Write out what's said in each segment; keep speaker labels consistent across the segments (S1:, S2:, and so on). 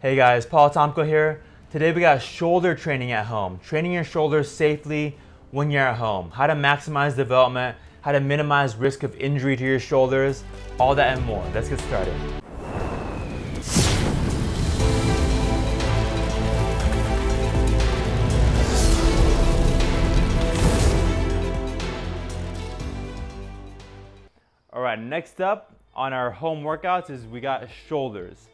S1: Hey guys, Tomko here. Today we got shoulder training at home. Training your shoulders safely when you're at home. How to maximize development, how to minimize risk of injury to your shoulders, all that and more. Let's get started. All right, next up on our home workouts is we got shoulders.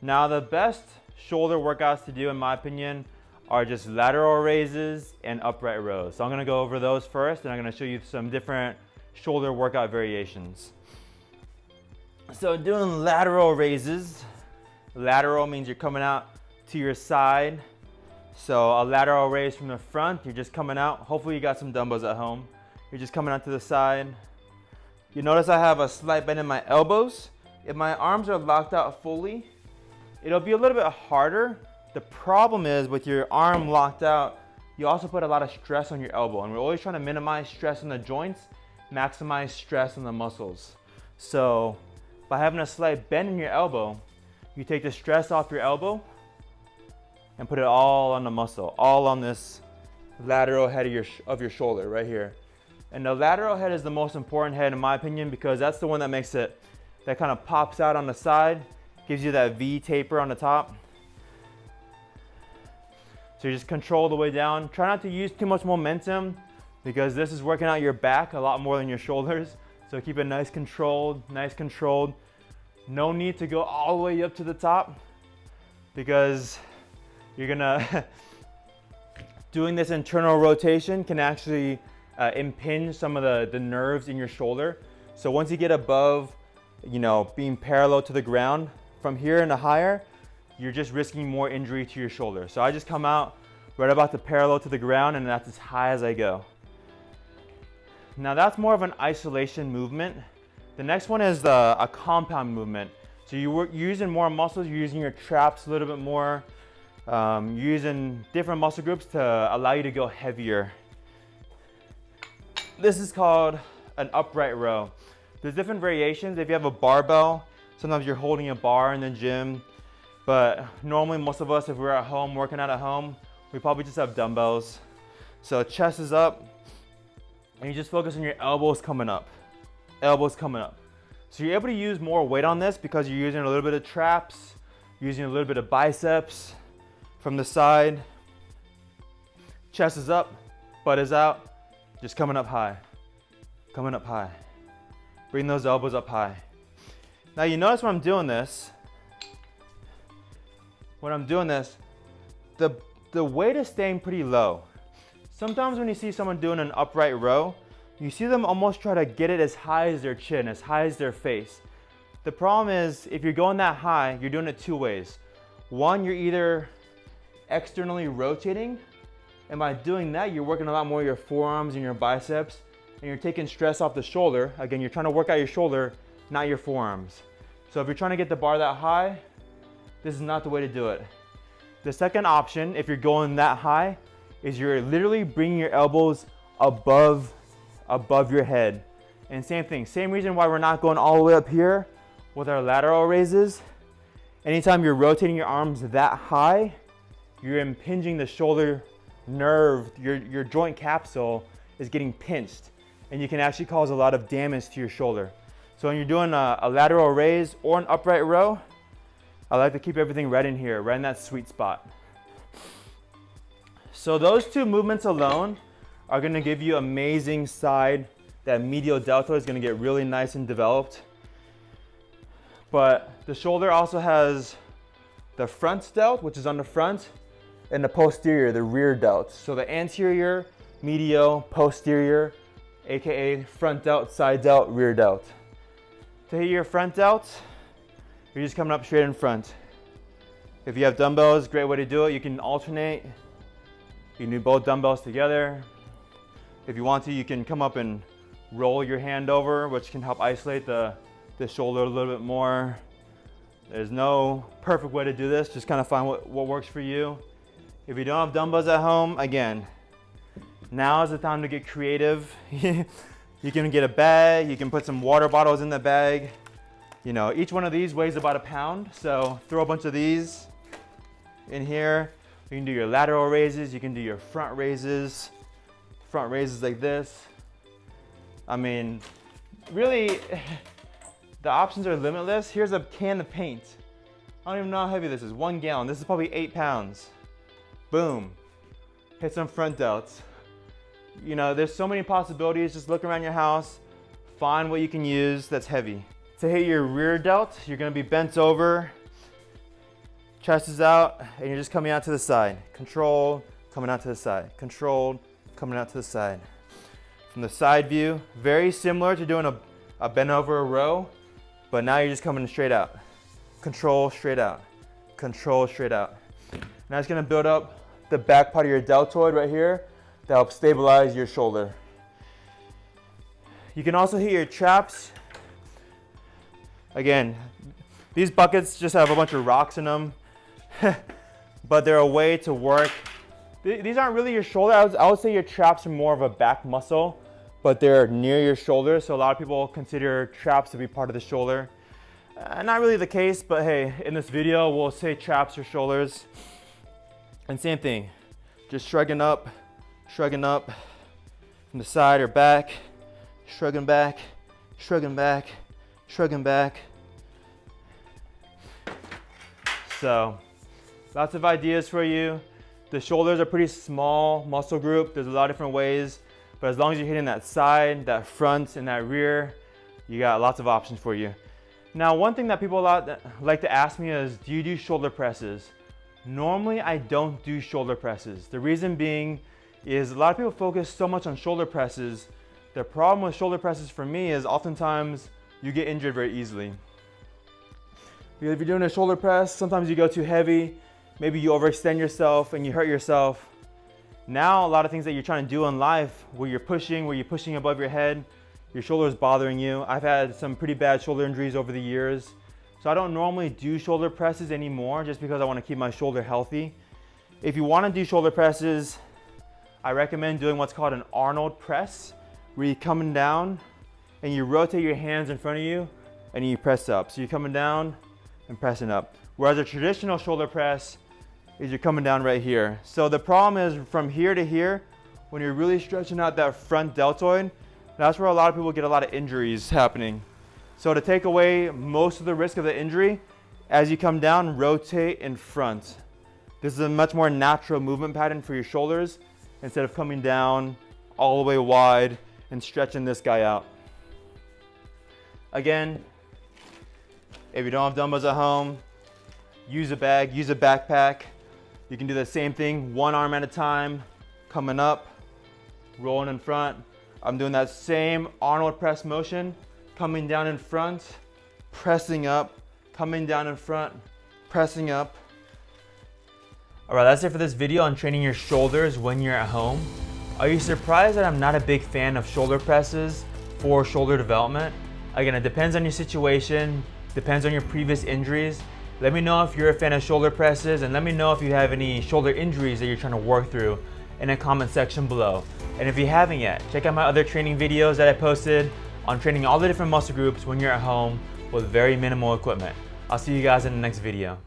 S1: Now the best shoulder workouts to do in my opinion are just lateral raises and upright rows. So I'm gonna go over those first and I'm gonna show you some different shoulder workout variations. So doing lateral raises, lateral means you're coming out to your side. So a lateral raise from the front, you're just coming out. Hopefully you got some dumbbells at home. You're just coming out to the side. You notice I have a slight bend in my elbows. If my arms are locked out fully, it'll be a little bit harder. The problem is with your arm locked out, you also put a lot of stress on your elbow, and we're always trying to minimize stress on the joints, maximize stress on the muscles. So by having a slight bend in your elbow, you take the stress off your elbow and put it all on the muscle, all on this lateral head of your shoulder right here. And the lateral head is the most important head in my opinion because that's the one that makes it, that kind of pops out on the side, gives you that V taper on the top. So you just control the way down. Try not to use too much momentum because this is working out your back a lot more than your shoulders. So keep it nice controlled, nice controlled. No need to go all the way up to the top because you're gonna, doing this internal rotation can actually impinge some of the nerves in your shoulder. So once you get above, being parallel to the ground, from here and higher, you're just risking more injury to your shoulder. So I just come out right about the parallel to the ground and that's as high as I go. Now that's more of an isolation movement. The next one is a compound movement. So you're using more muscles, you're using your traps a little bit more, you're using different muscle groups to allow you to go heavier. This is called an upright row. There's different variations. If you have a barbell, sometimes you're holding a bar in the gym, but normally most of us, if we're at home, working out at home, we probably just have dumbbells. So chest is up, and you just focus on your elbows coming up. Elbows coming up. So you're able to use more weight on this because you're using a little bit of traps, using a little bit of biceps from the side. Chest is up, butt is out. Just coming up high, coming up high. Bring those elbows up high. Now you notice when I'm doing this, the weight is staying pretty low. Sometimes when you see someone doing an upright row, you see them almost try to get it as high as their chin, as high as their face. The problem is if you're going that high, you're doing it two ways. One, you're either externally rotating, and by doing that, you're working a lot more of your forearms and your biceps, and you're taking stress off the shoulder. Again, you're trying to work out your shoulder, not your forearms. So if you're trying to get the bar that high, this is not the way to do it. The second option, if you're going that high, is you're literally bringing your elbows above your head. And same thing, same reason why we're not going all the way up here with our lateral raises. Anytime you're rotating your arms that high, you're impinging the shoulder nerve, your joint capsule is getting pinched, and you can actually cause a lot of damage to your shoulder. So when you're doing a lateral raise or an upright row, I like to keep everything right in here, right in that sweet spot. So those two movements alone are gonna give you amazing side. That medial delta is gonna get really nice and developed. But the shoulder also has the front delt, which is on the front, and the posterior, the rear delt. So the anterior, medial, posterior, AKA front delt, side delt, rear delt. To hit your front delt, you're just coming up straight in front. If you have dumbbells, great way to do it. You can alternate. You can do both dumbbells together. If you want to, you can come up and roll your hand over, which can help isolate the shoulder a little bit more. There's no perfect way to do this. Just kind of find what works for you. If you don't have dumbbells at home, again, now is the time to get creative. You can get a bag, you can put some water bottles in the bag. Each one of these weighs about a pound, so throw a bunch of these in here. You can do your lateral raises, you can do your front raises like this. I mean, really, the options are limitless. Here's a can of paint. I don't even know how heavy this is, 1 gallon. This is probably 8 pounds. Boom, hit some front delts. You know, there's so many possibilities. Just look around your house, find what you can use that's heavy. To hit your rear delt, you're gonna be bent over, chest is out, and you're just coming out to the side. Controlled, coming out to the side. Controlled, coming out to the side. From the side view, very similar to doing a bent over row, but now you're just coming straight out. Control, straight out. Control, straight out. Now it's gonna build up the back part of your deltoid right here to help stabilize your shoulder. You can also hit your traps. Again, these buckets just have a bunch of rocks in them, but they're a way to work. These aren't really your shoulder. I would say your traps are more of a back muscle, but they're near your shoulder. So a lot of people consider traps to be part of the shoulder. Not really the case, but hey, in this video, we'll say traps or shoulders. And same thing, just shrugging up from the side or back, shrugging back, shrugging back, shrugging back. So, lots of ideas for you. The shoulders are pretty small muscle group. There's a lot of different ways, but as long as you're hitting that side, that front, and that rear, you got lots of options for you. Now, one thing that people like to ask me is, do you do shoulder presses? Normally, I don't do shoulder presses. The reason being is a lot of people focus so much on shoulder presses. The problem with shoulder presses for me is oftentimes you get injured very easily. Because if you're doing a shoulder press, sometimes you go too heavy, maybe you overextend yourself and you hurt yourself. Now, a lot of things that you're trying to do in life, where you're pushing above your head, your shoulder is bothering you. I've had some pretty bad shoulder injuries over the years. So I don't normally do shoulder presses anymore just because I want to keep my shoulder healthy. If you want to do shoulder presses, I recommend doing what's called an Arnold press, where you're coming down and you rotate your hands in front of you and you press up. So you're coming down and pressing up. Whereas a traditional shoulder press is you're coming down right here. So the problem is from here to here, when you're really stretching out that front deltoid, that's where a lot of people get a lot of injuries happening. So to take away most of the risk of the injury, as you come down, rotate in front. This is a much more natural movement pattern for your shoulders instead of coming down all the way wide and stretching this guy out. Again, if you don't have dumbbells at home, use a bag, use a backpack. You can do the same thing, one arm at a time, coming up, rolling in front. I'm doing that same Arnold press motion, coming down in front, pressing up, coming down in front, pressing up. All right, that's it for this video on training your shoulders when you're at home. Are you surprised that I'm not a big fan of shoulder presses for shoulder development? Again, it depends on your situation, depends on your previous injuries. Let me know if you're a fan of shoulder presses, and let me know if you have any shoulder injuries that you're trying to work through in the comment section below. And if you haven't yet, check out my other training videos that I posted on training all the different muscle groups when you're at home with very minimal equipment. I'll see you guys in the next video.